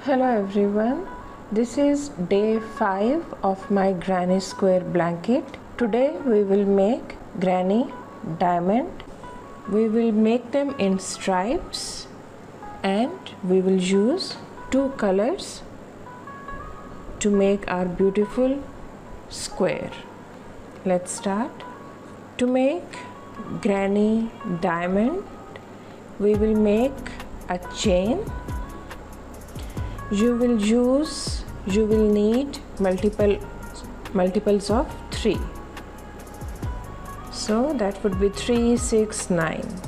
Hello everyone, this is day 5 of my granny square blanket. Today we will make granny diamond. We will make them in stripes and we will use two colors to make our beautiful square. Let's start. To make granny diamond, we will make a chain. You will need multiples of 3. So that would be 3, 6, 9.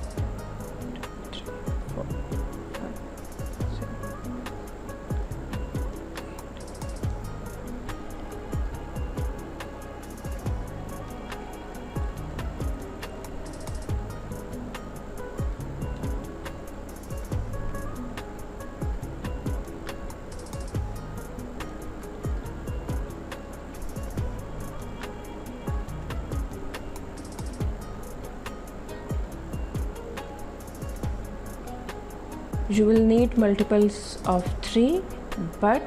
You will need multiples of 3, but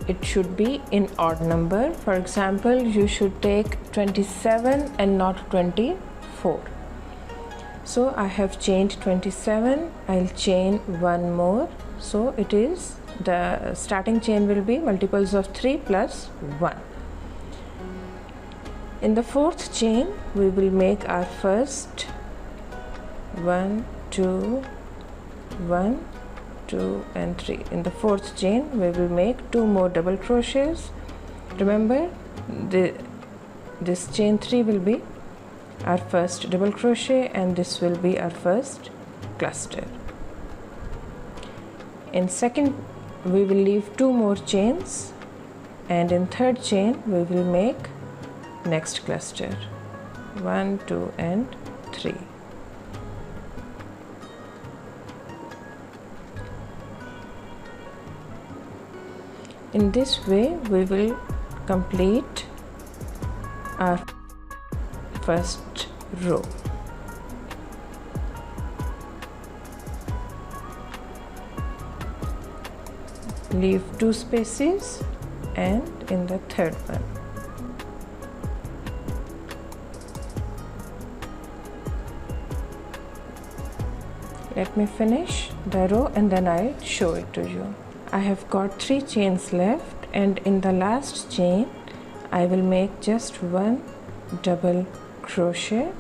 it should be in odd number. For example, you should take 27 and not 24. So I have chained 27. I'll chain one more. So it is the starting chain will be multiples of 3 plus 1. In the fourth chain, we will make our first 1, 2, 1, 2 and 3. In the fourth chain we will make 2 more double crochets. Remember, this chain 3 will be our first double crochet and this will be our first cluster. In second we will leave 2 more chains, and in third chain we will make next cluster 1, 2 and 3. In this way we will complete our first row. Leave 2 spaces and in the third one. Let me finish the row and then I'll show it to you. I have got 3 chains left, and in the last chain I will make just 1 double crochet,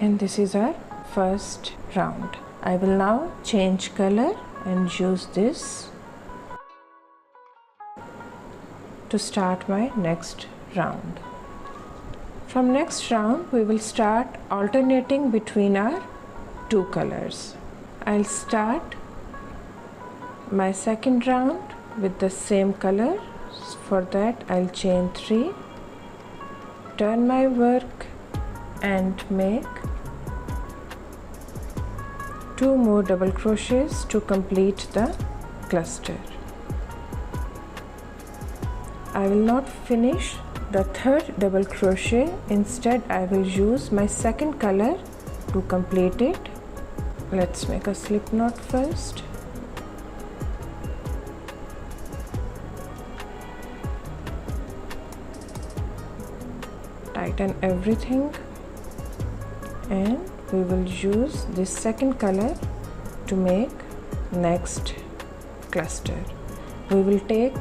and this is our first round. I will now change color and use this to start my next round. From next round we will start alternating between our 2 colors. I'll start my second round with the same color. For that I'll chain 3, turn my work and make 2 more double crochets to complete the cluster. I will not finish the third double crochet. Instead I will use my second color to complete it. Let's make a slip knot first. Tighten everything, and we will use this second color to make next cluster. We will take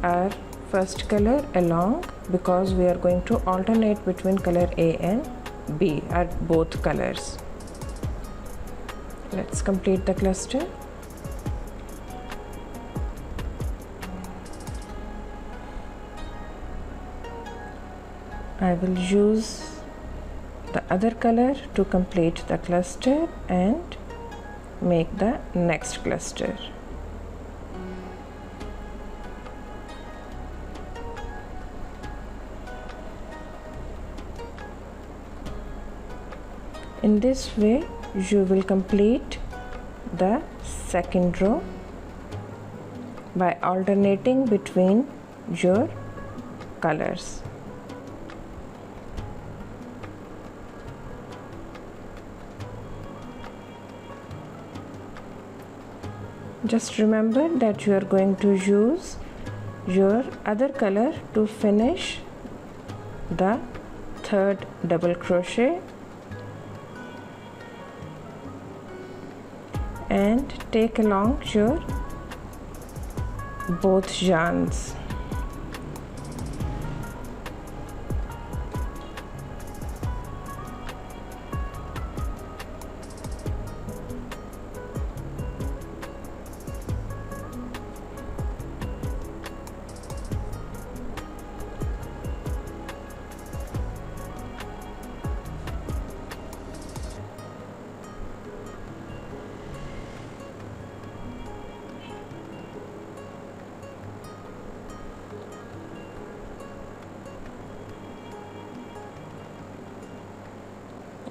our first color along because we are going to alternate between color A and B, are both colors. Let's complete the cluster. I will use the other color to complete the cluster and make the next cluster. In this way you will complete the second row by alternating between your colors. Just remember that you are going to use your other color to finish the third double crochet, and take along your both yarns.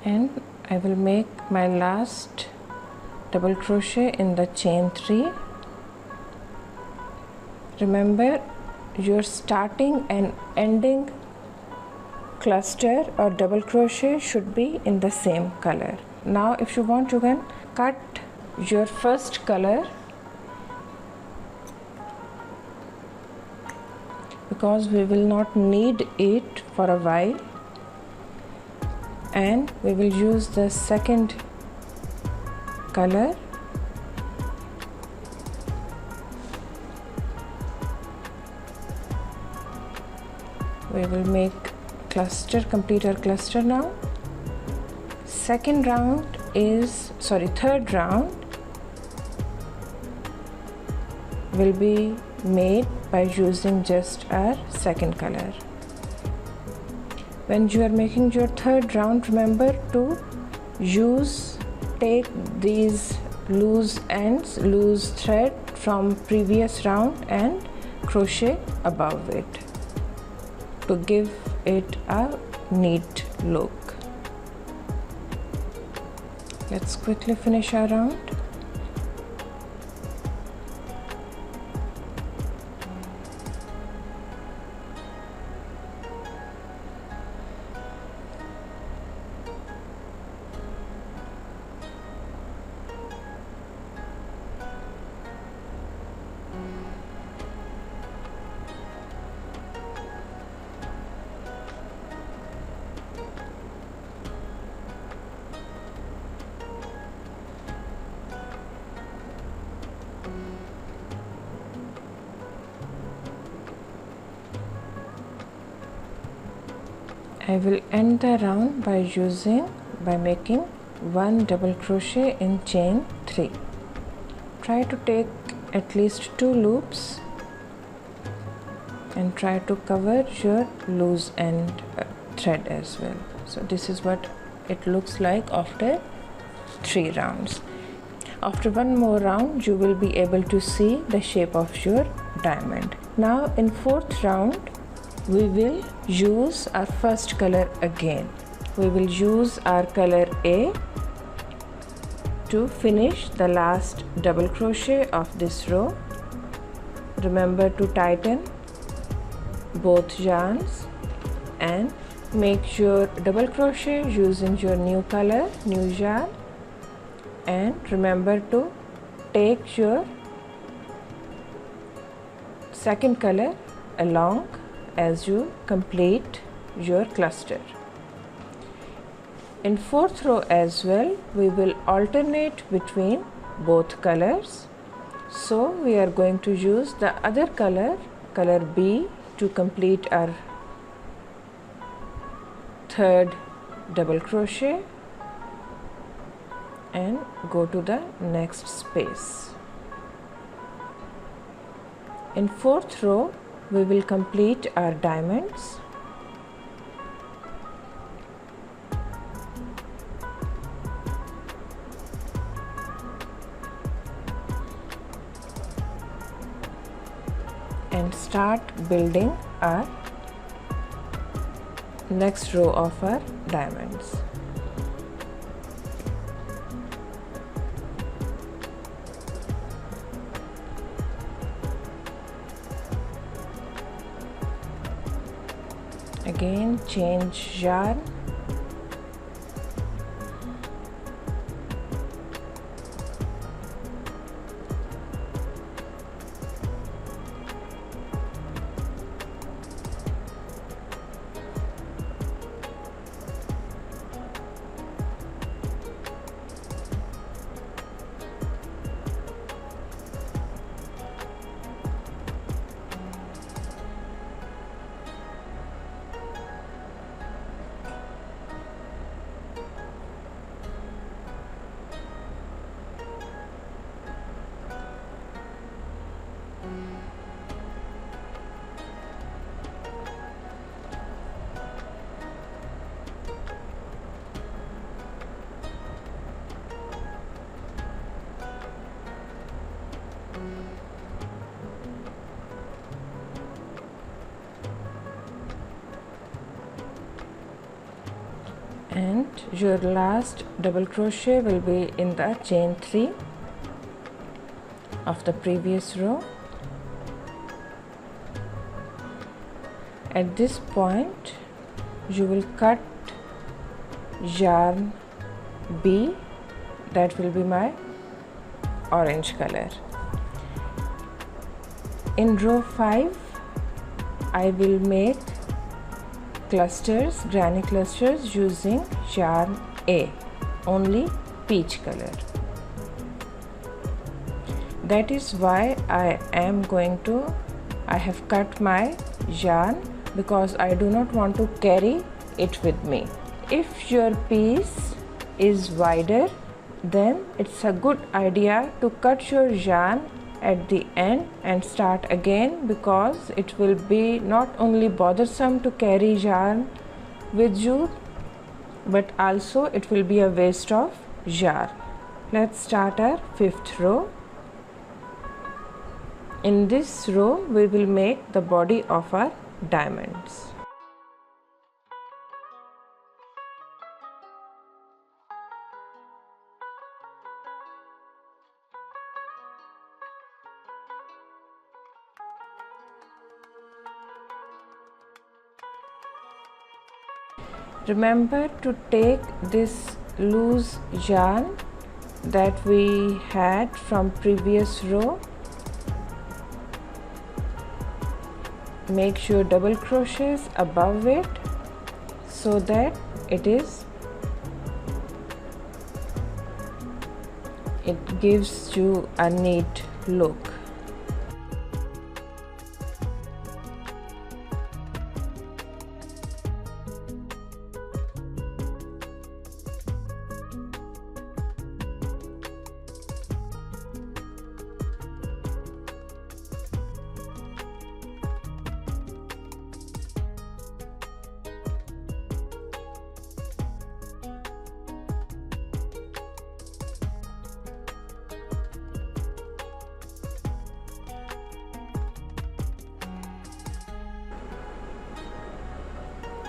And I will make my last double crochet in the chain 3. Remember, your starting and ending cluster or double crochet should be in the same color. Now if you want, you can cut your first color, because we will not need it for a while, and we will use the second color. We will make cluster, complete our cluster now. Third round will be made by using just our second color. When you are making your third round, remember to take these loose ends, loose thread from previous round and crochet above it to give it a neat look. Let's quickly finish our round. I will end the round by making one double crochet in chain 3. Try to take at least 2 loops and try to cover your loose end thread as well. So this is what it looks like after 3 rounds. After one more round, you will be able to see the shape of your diamond. Now in 4th round, we will use our first color again. We will use our color A to finish the last double crochet of this row. Remember to tighten both yarns and make your double crochet using your new color, new yarn, and remember to take your second color along as you complete your cluster. In 4th row as well, we will alternate between both colors. So we are going to use the other color, color B, to complete our third double crochet and go to the next space. In 4th row, we will complete our diamonds. And start building our next row of our diamonds. Again, change yarn. your last double crochet will be in the chain 3 of the previous row. At this point you will cut yarn B, that will be my orange color. In row 5 I will make clusters, granny clusters, using yarn A, only peach color. That is why I have cut my yarn, because I do not want to carry it with me. If your piece is wider, then it's a good idea to cut your yarn at the end and start again, because it will be not only bothersome to carry yarn with you, but also it will be a waste of yarn. Let's start our 5th row. In this row we will make the body of our diamonds. Remember to take this loose yarn that we had from previous row. Make sure double crochets above it so that it gives you a neat look.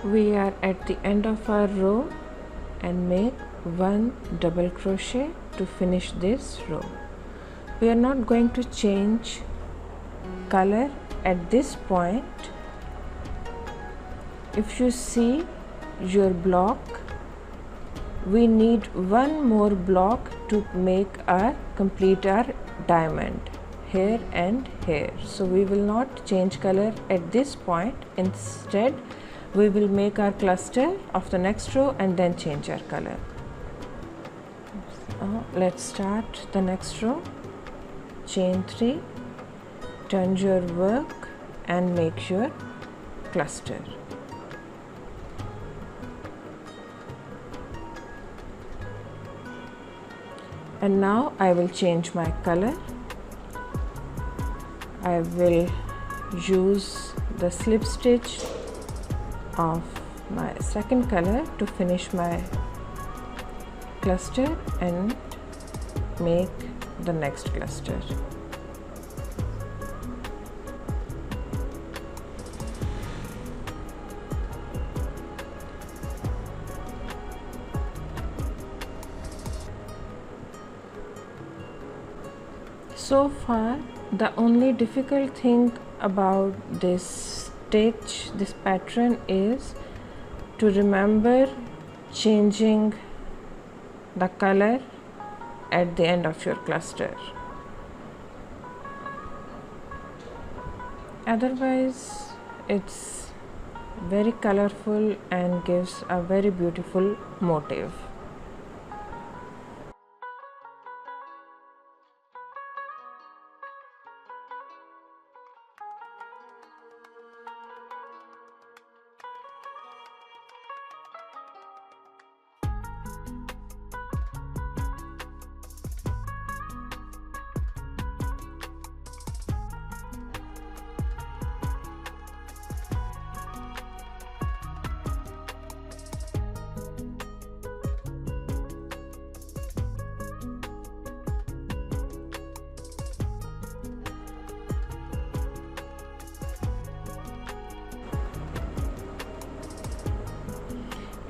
We are at the end of our row and make 1 double crochet to finish this row. We are not going to change color at this point. If you see your block, we need 1 more block to complete our diamond here and here. So we will not change color at this point. Instead, we will make our cluster of the next row and then change our color. Let's start the next row. Chain 3, turn your work and make your cluster. And now I will change my color. I will use the slip stitch of my second color to finish my cluster and make the next cluster. So far, the only difficult thing about this pattern is to remember changing the color at the end of your cluster. Otherwise, it's very colorful and gives a very beautiful motif.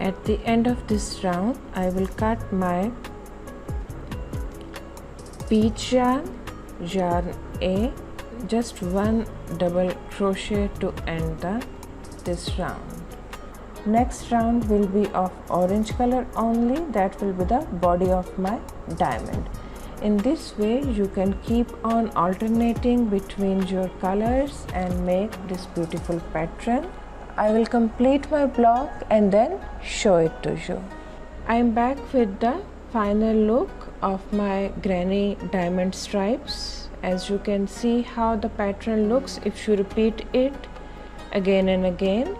At the end of this round, I will cut my peach yarn A, just one double crochet to end this round. Next round will be of orange color only, that will be the body of my diamond. In this way you can keep on alternating between your colors and make this beautiful pattern. I will complete my block and then show it to you. I am back with the final look of my granny diamond stripes. As you can see how the pattern looks if you repeat it again and again.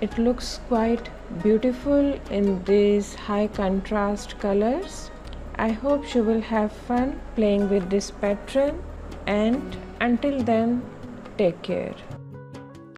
It looks quite beautiful in these high contrast colors. I hope you will have fun playing with this pattern, and until then, take care.